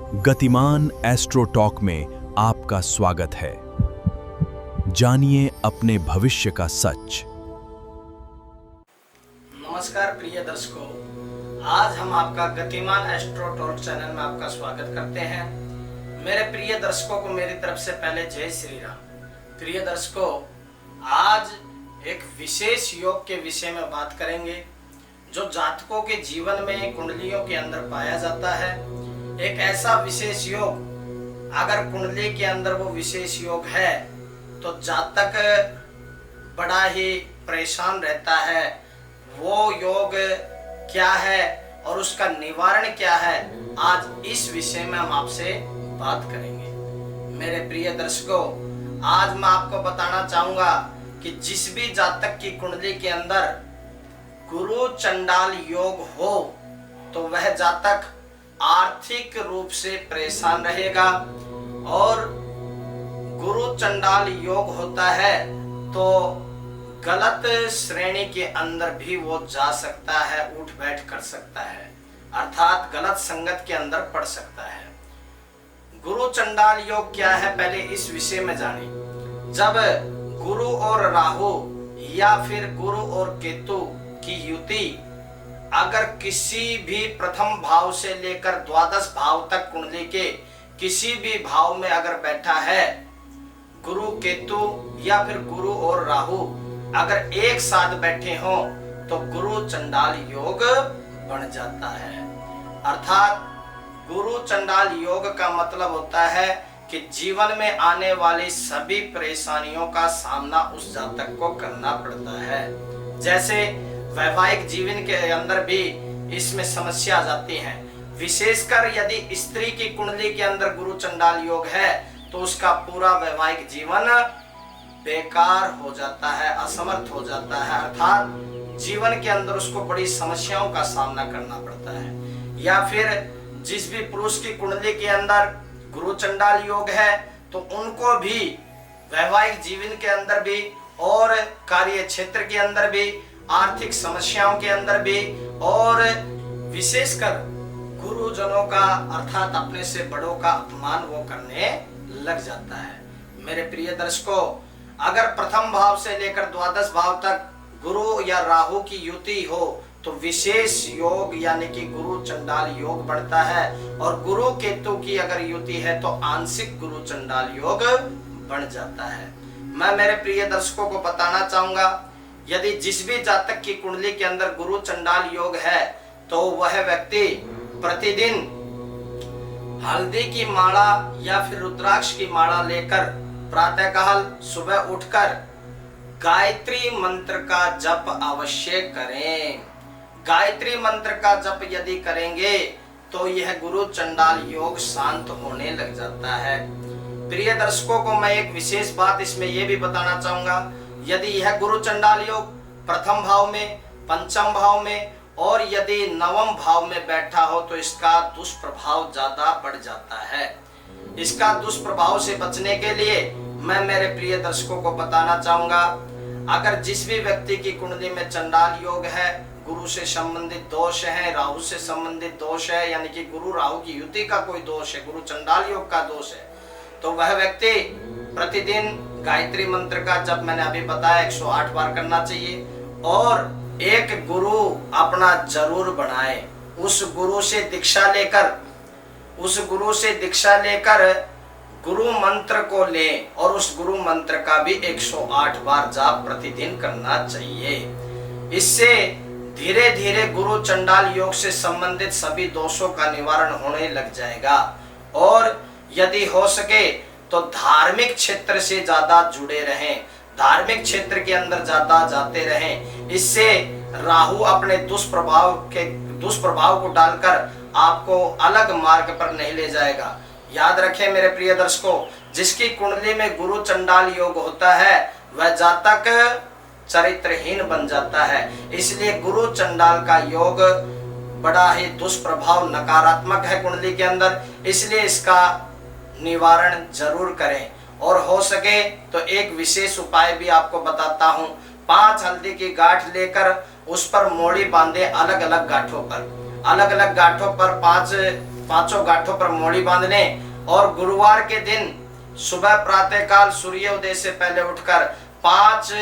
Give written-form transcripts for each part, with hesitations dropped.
गतिमान astro talk में आपका स्वागत है। जानिए अपने भविष्य का सच। नमस्कार प्रिय दर्शकों, आज हम आपका गतिमान एस्ट्रो टॉक चैनल में आपका स्वागत करते हैं। मेरे प्रिय दर्शकों को मेरी तरफ से पहले जय श्री राम। प्रिय दर्शकों, आज एक विशेष योग के विषय में बात करेंगे जो जातकों के जीवन में कुंडलियों के अंदर पाया जाता है। एक ऐसा विशेष योग, अगर कुंडली के अंदर वो विशेष योग है तो जातक बड़ा ही परेशान रहता है। वो योग क्या है और उसका निवारण क्या है, आज इस विषय में हम आपसे बात करेंगे। मेरे प्रिय दर्शकों, आज मैं आपको बताना चाहूंगा कि जिस भी जातक की कुंडली के अंदर गुरु चंडाल योग हो तो वह जातक आर्थिक रूप से परेशान रहेगा। और गुरु चंडाल योग होता है तो गलत श्रेणी के अंदर भी वो जा सकता है, उठ बैठ कर सकता है, अर्थात गलत संगत के अंदर पड़ सकता है। गुरु चंडाल योग क्या है, पहले इस विषय में जाने। जब गुरु और राहु या फिर गुरु और केतु की युति अगर किसी भी प्रथम भाव से लेकर द्वादश भाव तक कुंडली के किसी भी भाव में अगर बैठा है, गुरु केतु या फिर गुरु और राहु अगर एक साथ बैठे हो तो गुरु चंडाल योग बन जाता है। अर्थात गुरु चंडाल योग का मतलब होता है कि जीवन में आने वाली सभी परेशानियों का सामना उस जातक को करना पड़ता है। जैसे वैवाहिक जीवन के अंदर भी इसमें समस्या आ जाती है। विशेषकर यदि स्त्री की कुंडली के अंदर गुरु चंडाल योग है तो उसका पूरा वैवाहिक जीवन बेकार हो जाता है, असमर्थ हो जाता है, अर्थात जीवन के अंदर उसको बड़ी समस्याओं का सामना करना पड़ता है। या फिर जिस भी पुरुष की कुंडली के अंदर गुरु चंडाल योग है तो उनको भी वैवाहिक जीवन के अंदर भी और कार्य क्षेत्र के अंदर भी, आर्थिक समस्याओं के अंदर भी, और विशेषकर गुरुजनों का अर्थात अपने से बड़ों का अपमान वो करने लग जाता है। मेरे प्रिय दर्शकों, अगर प्रथम भाव से लेकर द्वादश भाव तक गुरु या राहु की युति हो तो विशेष योग यानी कि गुरु चंडाल योग बढ़ता है। और गुरु केतु की अगर युति है तो आंशिक गुरु चंडाल योग बन जाता है। मैं मेरे प्रिय दर्शकों को बताना चाहूंगा, यदि जिस भी जातक की कुंडली के अंदर गुरु चंडाल योग है तो वह व्यक्ति प्रतिदिन हल्दी की माला या फिर रुद्राक्ष की माला लेकर प्रातःकाल सुबह उठकर गायत्री मंत्र का जप अवश्य करें। गायत्री मंत्र का जप यदि करेंगे तो यह गुरु चंडाल योग शांत होने लग जाता है। प्रिय दर्शकों को मैं एक विशेष बात इसमें यह भी बताना चाहूंगा, यदि यह गुरु चंडाल योग प्रथम भाव में, पंचम भाव में और यदि नवम भाव में बैठा हो तो इसका दुष्प्रभाव ज्यादा बढ़ जाता है। इसका दुष्प्रभाव से बचने के लिए मैं मेरे प्रिय दर्शकों को बताना चाहूंगा, अगर जिस भी व्यक्ति की कुंडली में चंडाल योग है, गुरु से संबंधित दोष है, राहु से संबंधित दोष है, यानी कि गुरु राहु की युति का कोई दोष है, गुरु चंडाल योग का दोष है, तो वह व्यक्ति प्रतिदिन गायत्री मंत्र का जप मैंने अभी बताया 108 बार करना चाहिए। और एक गुरु अपना जरूर बनाए, उस गुरु से दीक्षा लेकर गुरु मंत्र को ले और उस गुरु मंत्र का भी 108 बार जाप प्रतिदिन करना चाहिए। इससे धीरे धीरे गुरु चंडाल योग से संबंधित सभी दोषों का निवारण होने लग जाएगा। और यदि हो सके तो धार्मिक क्षेत्र से ज्यादा जुड़े रहें, धार्मिक क्षेत्र के अंदर ज्यादा जाते रहें। इससे राहु अपने दुष्प्रभाव को डालकर आपको अलग मार्ग पर नहीं ले जाएगा। याद रखें मेरे प्रिय दर्शकों, जिसकी कुंडली में गुरु चंडाल योग होता है वह जातक चरित्रहीन बन जाता है। इसलिए गुरु चंडाल का योग बड़ा ही दुष्प्रभाव नकारात्मक है कुंडली के अंदर, इसलिए इसका निवारण जरूर करें। और हो सके तो एक विशेष उपाय भी आपको बताता हूँ। 5 हल्दी की गांठ लेकर उस पर मोड़ी बांधे, अलग अलग गांठों पर 5 पांचों गांठों पर मोड़ी बांधने और गुरुवार के दिन सुबह प्रातःकाल सूर्योदय से पहले उठकर 5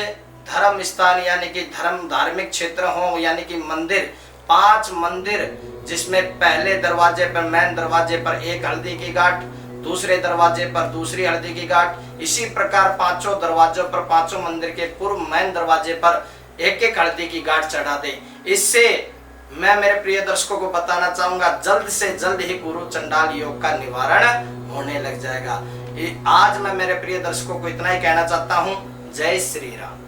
धर्म स्थान यानी कि धार्मिक क्षेत्र हो यानी कि मंदिर, 5 मंदिर, जिसमें पहले दरवाजे पर मेन दरवाजे पर एक हल्दी की गांठ, दूसरे दरवाजे पर दूसरी हल्दी की गांठ, इसी प्रकार पांचों दरवाजों पर पांचों मंदिर के पूर्व मेन दरवाजे पर एक एक हल्दी की गांठ चढ़ा दे। इससे मैं मेरे प्रिय दर्शकों को बताना चाहूंगा जल्द से जल्द ही गुरु चंडाल योग का निवारण होने लग जाएगा। आज मैं मेरे प्रिय दर्शकों को इतना ही कहना चाहता हूं। जय श्री राम।